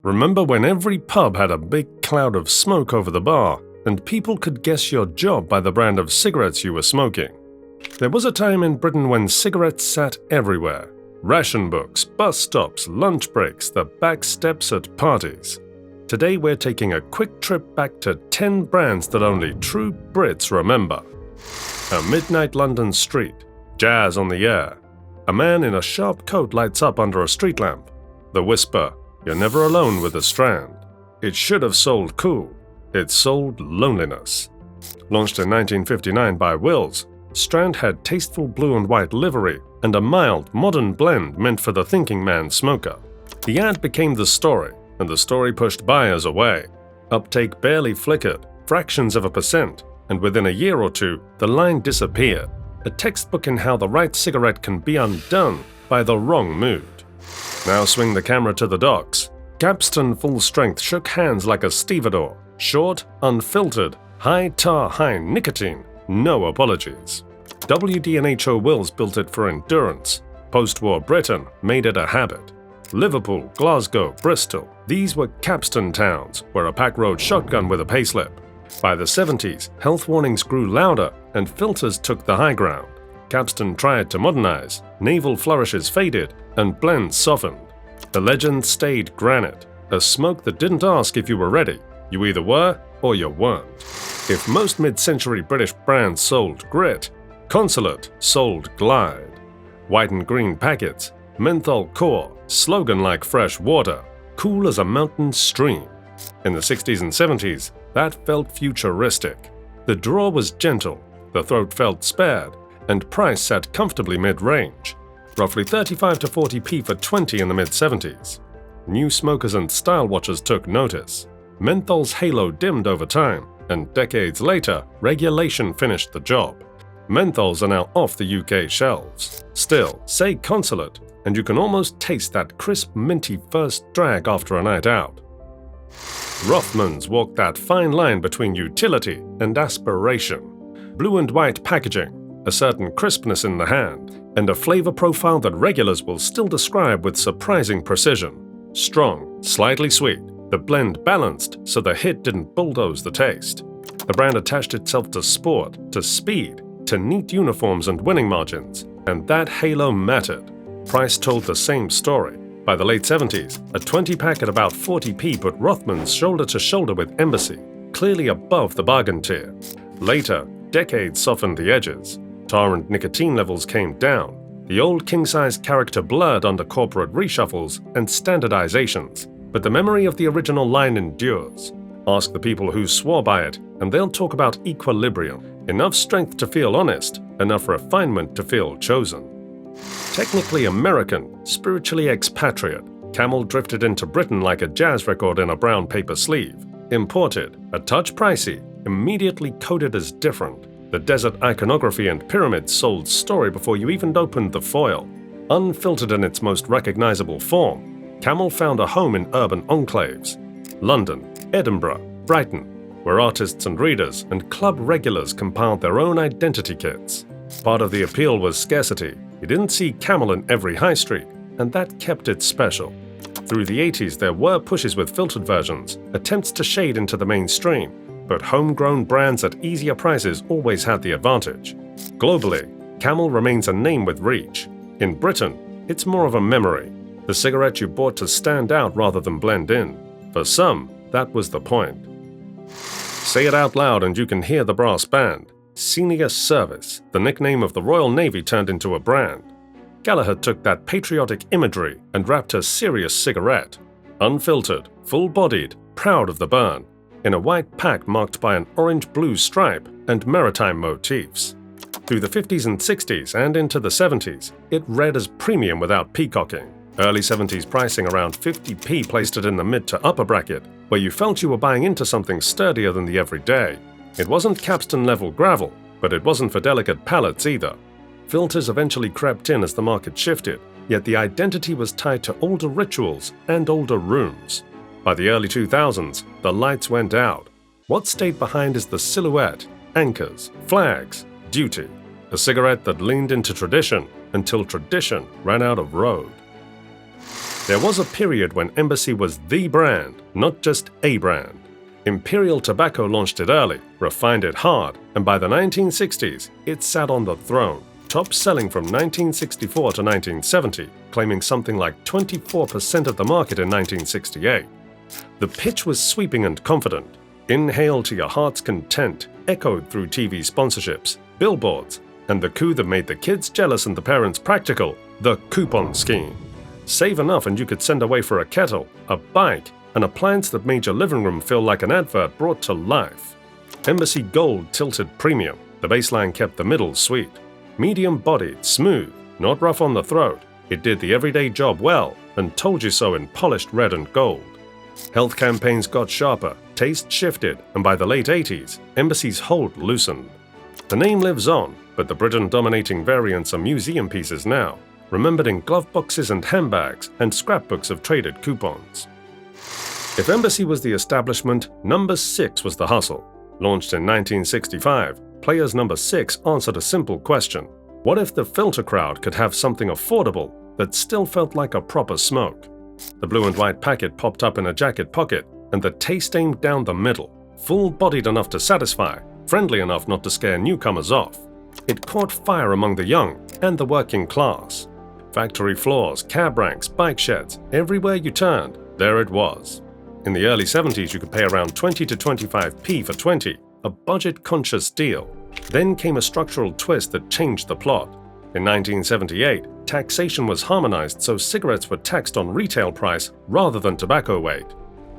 Remember when every pub had a big cloud of smoke over the bar, and people could guess your job by the brand of cigarettes you were smoking? There was a time in Britain when cigarettes sat everywhere. Ration books, bus stops, lunch breaks, the back steps at parties. Today we're taking a quick trip back to 10 brands that only true Brits remember. A midnight London street, jazz on the air. A man in a sharp coat lights up under a street lamp. The whisper, "You're never alone with the Strand." It should have sold cool. It sold loneliness. Launched in 1959 by Wills, Strand had tasteful blue and white livery and a mild, modern blend meant for the thinking man smoker. The ad became the story, and the story pushed buyers away. Uptake barely flickered, fractions of a percent, and within a year or two, the line disappeared. A textbook in how the right cigarette can be undone by the wrong mood. Now swing the camera to the docks. Capstan Full Strength shook hands like a stevedore. Short, unfiltered, high tar, high nicotine, no apologies. WD&HO Wills built it for endurance. Post-war Britain made it a habit. Liverpool, Glasgow, Bristol, these were Capstan towns, where a pack rode shotgun with a payslip. By the 70s, health warnings grew louder and filters took the high ground. Capstan tried to modernize, naval flourishes faded, and blends softened. The legend stayed granite, a smoke that didn't ask if you were ready. You either were or you weren't. If most mid-century British brands sold grit, Consulate sold glide. White and green packets, menthol core, slogan like fresh water, cool as a mountain stream. In the 60s and 70s, that felt futuristic. The draw was gentle, the throat felt spared, and price sat comfortably mid-range. Roughly 35 to 40p for 20 in the mid-70s. New smokers and style watchers took notice. Menthol's halo dimmed over time, and decades later, regulation finished the job. Menthols are now off the UK shelves. Still, say Consulate, and you can almost taste that crisp, minty first drag after a night out. Rothmans walked that fine line between utility and aspiration. Blue and white packaging, a certain crispness in the hand, and a flavor profile that regulars will still describe with surprising precision. Strong, slightly sweet, the blend balanced so the hit didn't bulldoze the taste. The brand attached itself to sport, to speed, to neat uniforms and winning margins, and that halo mattered. Price told the same story. By the late 70s, a 20-pack at about 40p put Rothmans shoulder to shoulder with Embassy, clearly above the bargain tier. Later, decades softened the edges. Tar and nicotine levels came down. The old king-size character blurred under corporate reshuffles and standardizations, but the memory of the original line endures. Ask the people who swore by it, and they'll talk about equilibrium. Enough strength to feel honest, enough refinement to feel chosen. Technically American, spiritually expatriate, Camel drifted into Britain like a jazz record in a brown paper sleeve. Imported, a touch pricey, immediately coded as different. The desert iconography and pyramids sold story before you even opened the foil. Unfiltered in its most recognizable form, Camel found a home in urban enclaves. London, Edinburgh, Brighton, where artists and readers and club regulars compiled their own identity kits. Part of the appeal was scarcity. You didn't see Camel in every high street, and that kept it special. Through the 80s, there were pushes with filtered versions, attempts to shade into the mainstream, but homegrown brands at easier prices always had the advantage. Globally, Camel remains a name with reach. In Britain, it's more of a memory, the cigarette you bought to stand out rather than blend in. For some, that was the point. Say it out loud and you can hear the brass band. Senior Service, the nickname of the Royal Navy turned into a brand. Gallagher took that patriotic imagery and wrapped a serious cigarette. Unfiltered, full-bodied, proud of the burn, in a white pack marked by an orange-blue stripe and maritime motifs. Through the 50s and 60s and into the 70s, it read as premium without peacocking. Early 70s pricing around 50p placed it in the mid to upper bracket, where you felt you were buying into something sturdier than the everyday. It wasn't Capstan-level gravel, but it wasn't for delicate palates either. Filters eventually crept in as the market shifted, yet the identity was tied to older rituals and older rooms. By the early 2000s, the lights went out. What stayed behind is the silhouette, anchors, flags, duty. A cigarette that leaned into tradition until tradition ran out of road. There was a period when Embassy was the brand, not just a brand. Imperial Tobacco launched it early, refined it hard, and by the 1960s, it sat on the throne, top selling from 1964 to 1970, claiming something like 24% of the market in 1968. The pitch was sweeping and confident. Inhale to your heart's content echoed through TV sponsorships, billboards, and the coup that made the kids jealous and the parents practical, the coupon scheme. Save enough and you could send away for a kettle, a bike, an appliance that made your living room feel like an advert brought to life. Embassy Gold tilted premium. The baseline kept the middle sweet. Medium-bodied, smooth, not rough on the throat. It did the everyday job well and told you so in polished red and gold. Health campaigns got sharper, taste shifted, and by the late 80s, Embassy's hold loosened. The name lives on, but the Britain-dominating variants are museum pieces now, remembered in glove boxes and handbags and scrapbooks of traded coupons. If Embassy was the establishment, Number 6 was the hustle. Launched in 1965, Players Number 6 answered a simple question. What if the filter crowd could have something affordable that still felt like a proper smoke? The blue and white packet popped up in a jacket pocket, and the taste aimed down the middle, full-bodied enough to satisfy, friendly enough not to scare newcomers off. It caught fire among the young and the working class. Factory floors, cab ranks, bike sheds, everywhere you turned, there it was. In the early 70s, you could pay around 20 to 25p for 20, a budget-conscious deal. Then came a structural twist that changed the plot. In 1978, taxation was harmonized so cigarettes were taxed on retail price rather than tobacco weight.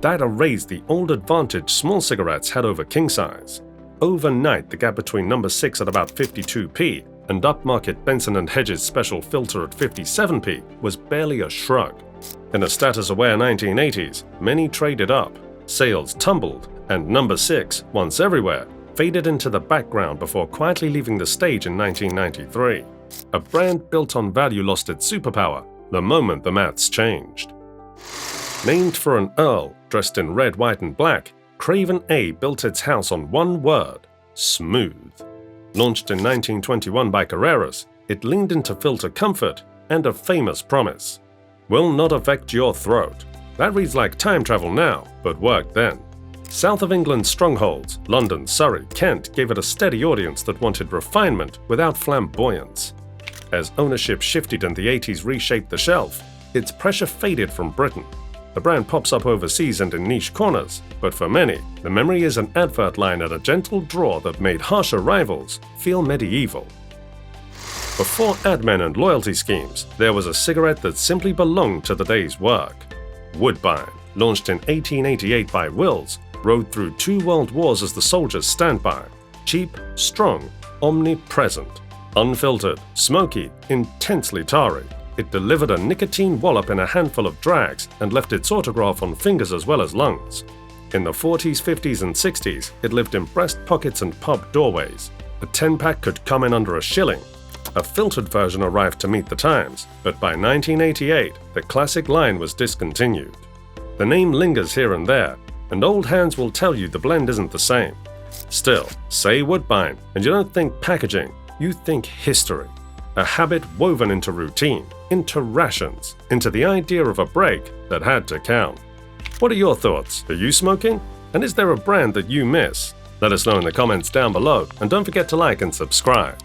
That erased the old advantage small cigarettes had over king size. Overnight, the gap between Number 6 at about 52p and upmarket Benson & Hedges special filter at 57p was barely a shrug. In the status-aware 1980s, many traded up, sales tumbled, and Number 6, once everywhere, faded into the background before quietly leaving the stage in 1993. A brand built on value lost its superpower the moment the maths changed. Named for an earl dressed in red, white, and black, Craven A built its house on one word: smooth. Launched in 1921 by Carreras, it leaned into filter comfort and a famous promise: will not affect your throat. That reads like time travel now, but worked then. South of England's strongholds, London, Surrey, Kent, gave it a steady audience that wanted refinement without flamboyance. As ownership shifted and the 80s reshaped the shelf, its pressure faded from Britain. The brand pops up overseas and in niche corners, but for many, the memory is an advert line at a gentle draw that made harsher rivals feel medieval. Before ad men and loyalty schemes, there was a cigarette that simply belonged to the day's work. Woodbine, launched in 1888 by Wills, rode through 2 world wars as the soldier's standby. Cheap, strong, omnipresent. Unfiltered, smoky, intensely tarry. It delivered a nicotine wallop in a handful of drags and left its autograph on fingers as well as lungs. In the 40s, 50s, and 60s, it lived in breast pockets and pub doorways. A 10-pack could come in under a shilling. A filtered version arrived to meet the times, but by 1988, the classic line was discontinued. The name lingers here and there, and old hands will tell you the blend isn't the same. Still, say Woodbine, and you don't think packaging, you think history. A habit woven into routine, into rations, into the idea of a break that had to count. What are your thoughts? Are you smoking? And is there a brand that you miss? Let us know in the comments down below, and don't forget to like and subscribe.